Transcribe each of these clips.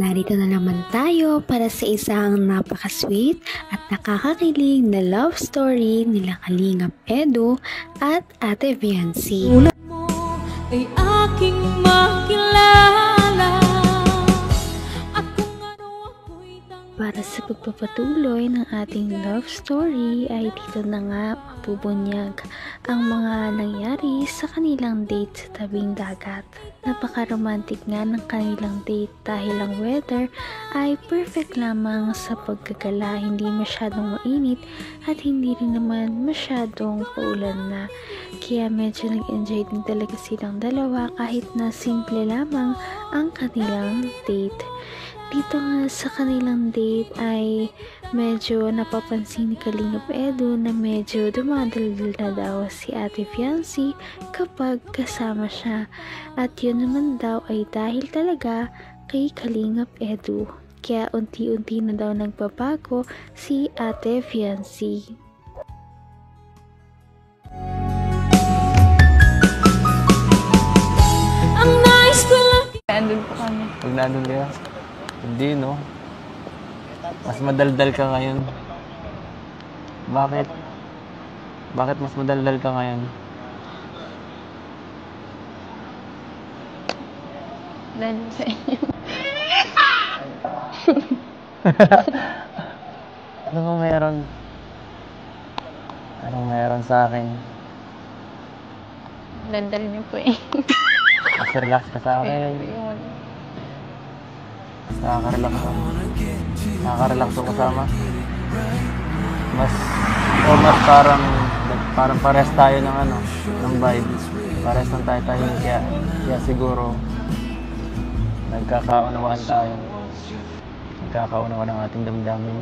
Narito na naman tayo para sa isang napaka-sweet at nakakakilig na love story nila Kalingap Edu at Ate Viancy. Ulat mo ay aking makilala. Para sa pagpapatuloy ng ating love story ay dito na nga mabubunyag ang mga nangyari sa kanilang date sa tabing dagat. Napaka-romantic nga ng kanilang date dahil ang weather ay perfect lamang sa pagkagala, hindi masyadong mainit at hindi rin naman masyadong paulan na. Kaya medyo nag-enjoy din talaga silang dalawa kahit na simple lamang ang kanilang date. Dito nga sa kanilang date ay medyo napapansin ni Kalingap Edu na medyo dumadaldal na daw si Ate Viancy kapag kasama siya. At yun naman daw ay dahil talaga kay Kalingap Edu. Kaya unti-unti na daw nagbabago si Ate Viancy. Ang nice ko lang. Nandun po kami. Pag nandun kayo? Hindi, no? Mas madaldal ka ngayon. Bakit? Bakit mas madaldal ka ngayon? Dahil sa inyo. Ano meron? Anong meron sa akin? Daldal niyo po eh. Mas relax ka sa akin. Nakaka-relax ako. Nakaka-relax ako kasama. Mas parang pares tayo ng ng vibe. Pares lang tayo kaya siguro nagkakaunawaan tayo. Nagkakaunawaan ang ating damdamin.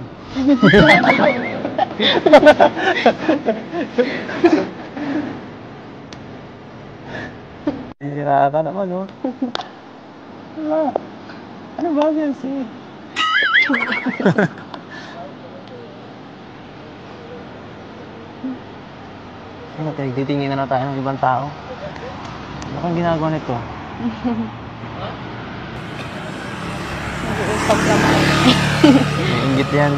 Hiraan ka naman, no? Ano ba yan si? Ano, titingin na tayo ng ibang tao. Ano kang ginagawa nito? Nag-uusap naman. May inggit yan.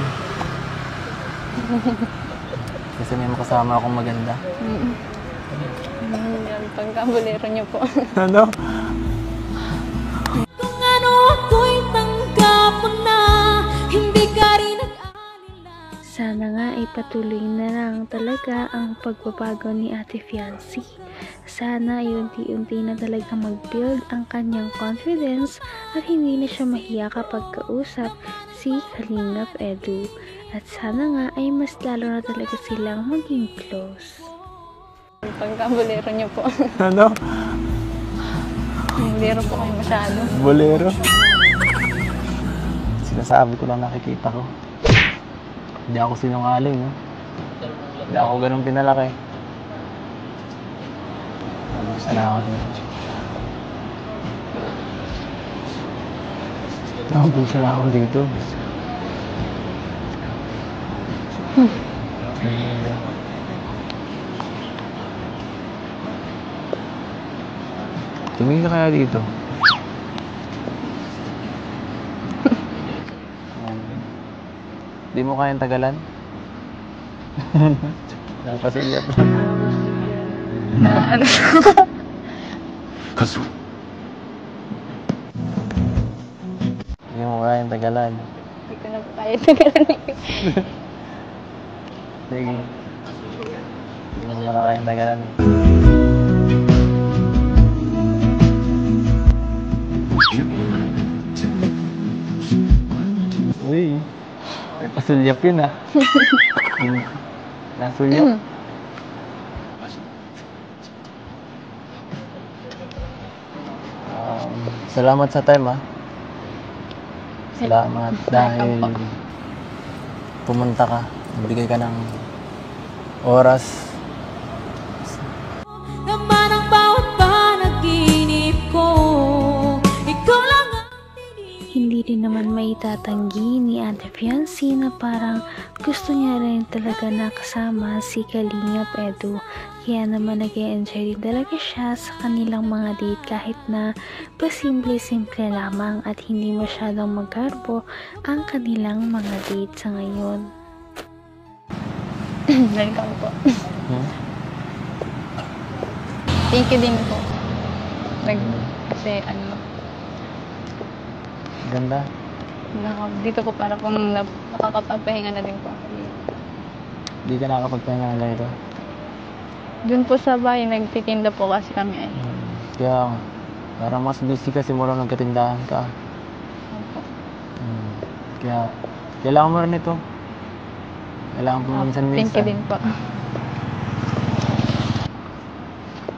Kasi may makasama akong maganda. Pagkabulero niyo po. Ano? Kung ano ako'y tanggap mo na, hindi ka rin nag-alila. Sana nga ay patuloy na lang talaga ang pagbabago ni Ate Viancy. Sana ay unti-unti na talaga mag-build ang kanyang confidence at hindi na siya mahiya kapag kausap si Kalingap Edu. At sana nga ay mas lalo na talaga silang maging close. Pagkabulero niyo po. Ano? Bolero po kayo masyado. Bolero? Sinasabi ko lang nakikita ko. Hindi ako sinungaling, no? Hindi ako ganun pinalaki. Sana ako dito. Nakabusa na ako dito. Tumingin ka kaya dito? Di mo kayang tagalan? Nakapasilyap lang. Ano? Kaso? Di mo kayang tagalan. Hindi ko na po kaya tagalan eh. Sige. Di mo na kayang tagalan. Uy, may pasulyap yun ah. Nasulyap. Salamat sa time ah. Salamat dahil pumunta ka. Nagbigay ka ng oras. Naman ang bawat panaginip ko, ikaw lang ang Hindi rin naman maitatanggi ni Ate Fiancé na parang gusto niya rin talaga na kasama si Kalingap Edu. Kaya naman nag-e-enjoy din talaga siya sa kanilang mga date kahit na pasimple-simple lamang at hindi masyadong magkarbo ang kanilang mga date sa ngayon. Welcome po. Thank you din po. Kasi Ganda. dito po para pong nakakapagpahinga na din po. Di ka nakakapagpahinga ng ganito. Doon po sa bahay, nagtitinda po kasi kami ay. Kaya parang mas busy kasi mula nagkatindahan ka. Opo. Kaya kailangan mo rin ito. Kailangan mo minsan-minsan. Thank you din po.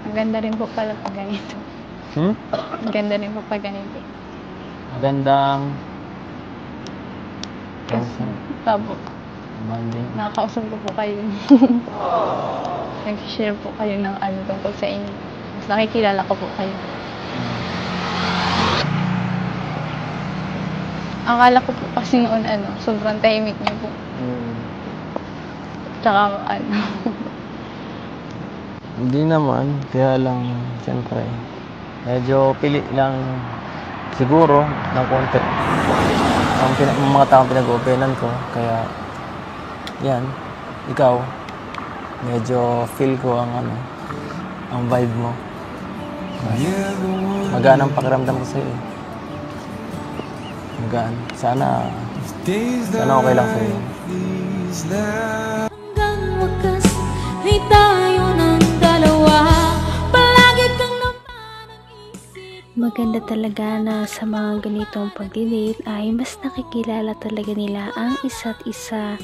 Ang ganda rin po pala pag ganito. Ang ganda rin po pag ganito. Magandang Tabo. bonding. Nakakausap ko po kayo. Nag-share po kayo ng tungkol sa inyo. Mas nakikilala ko po kayo. Akala ko po kasi noon sobrang tahimik niyo po. Tsaka Hindi naman, kaya lang siyempre medyo pili lang siguro ng konti ang mga taong pinag-openan ko, kaya yan, ikaw medyo feel ko ang vibe mo. Magaan ang pakiramdam ko sa'yo. Magaan. Sana okay lang sa'yo. Hanggang wakas ay tayo ng dalawa. Palagi kang naman ang isip. Maganda talaga na sa mga ganitong pagdidate ay mas nakikilala talaga nila ang isa't isa,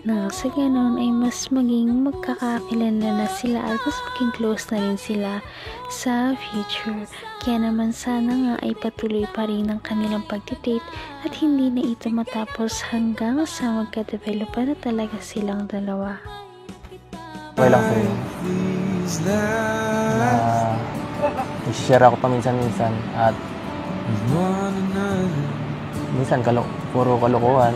na sa ganon ay mas maging magkakakilala na sila at mas maging close na rin sila sa future. Kaya naman sana nga ay patuloy pa rin ang kanilang pagdidate at hindi na ito matapos hanggang sa magka-develop na talaga silang dalawa. Okay lang sa'yo. I-share ako paminsan-minsan at minsan puro kalokohan.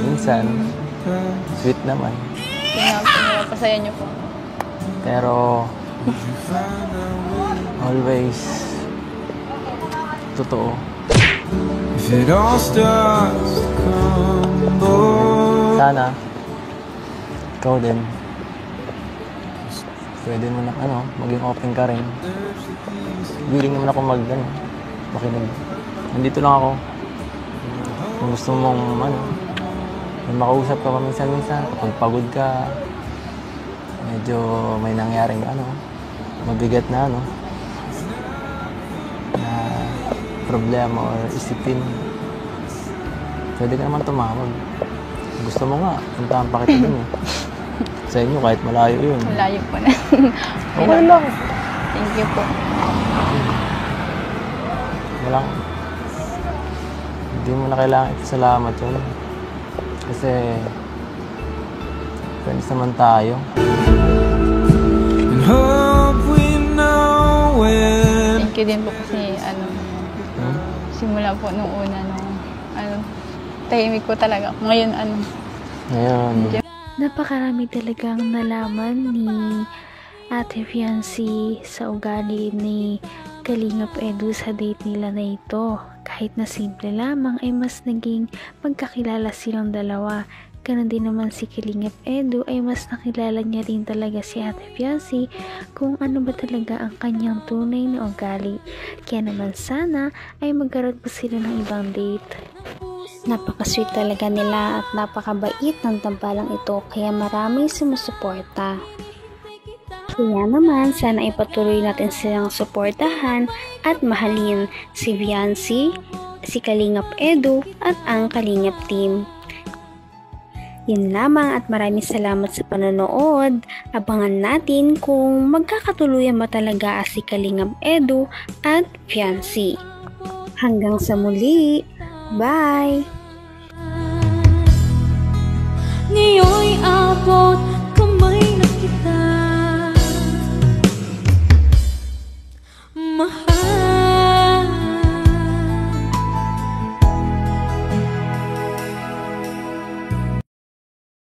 Minsan sweet naman. pinapasaya niyo po. Pero always totoo. If it all starts to crumble, Sana ikaw din pwede mo na maging open ka rin. Willing naman ako makinig. Nandito lang ako kung gusto mong may makausap ka paminsan-minsan kapag pagod ka, medyo may nangyaring mabigat na na problema or isipin, pwede ka naman tumawag. Gusto mo nga, puntahan pa kita dun sa inyo kahit malayo yun. Malayo po na. Okay lang. Thank you po. Hindi mo na kailangan ipasalamat yun. Kasi friends naman tayo. and hope we know when. Thank you din po kasi simula po nung una tahimik po talaga ako. Ngayon Ngayon, Napakarami talagang nalaman ni Ate Fiancé sa ugali ni Kalingap Edu sa date nila na ito. Kahit na simple lamang ay mas naging magkakilala silang dalawa. Ganon din naman si Kalingap Edu ay mas nakilala niya rin talaga si Ate Fiancé kung ano ba talaga ang kanyang tunay na ugali. Kaya naman sana ay magkaroon pa sila ng ibang date. Napaka-sweet talaga nila at napakabait ng tambalang ito, kaya maraming sumusuporta. Kaya naman sana ipatuloy natin silang suportahan at mahalin si Fiancé, si Kalingap Edu at ang Kalingap team. Yun lamang at maraming salamat sa panonood. Abangan natin kung magkakatuluyan ba talaga si Kalingap Edu at Fiancé. Hanggang sa muli. Bye! Ngayon'y abot